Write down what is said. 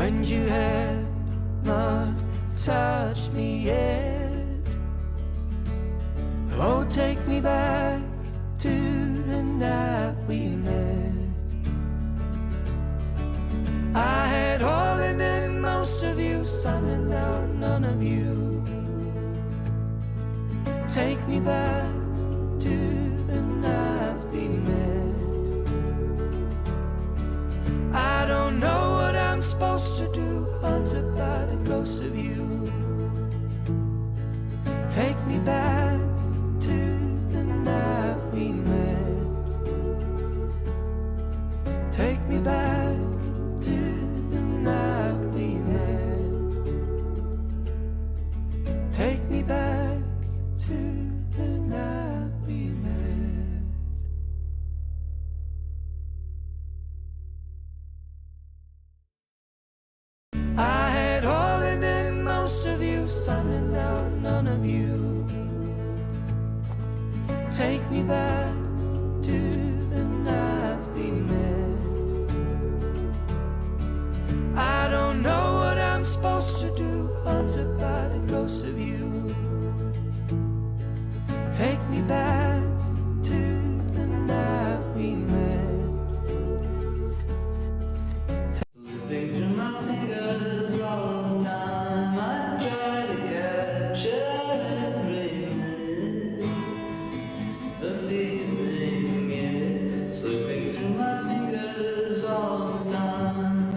when you had not touched me yet. Oh, take me back to the night we met. I had all and then most of you, some and now none of you. Take me back to the night we met. I don't know what I'm supposed to do, haunted by the ghost of you. Take me back to the night we met. Take me back to the night we met. Take me back to the night we met. I had all and then most of you, some and now none of you. Take me back to the night we met. I don't know what I'm supposed to do, haunted by the ghost of you. Take me back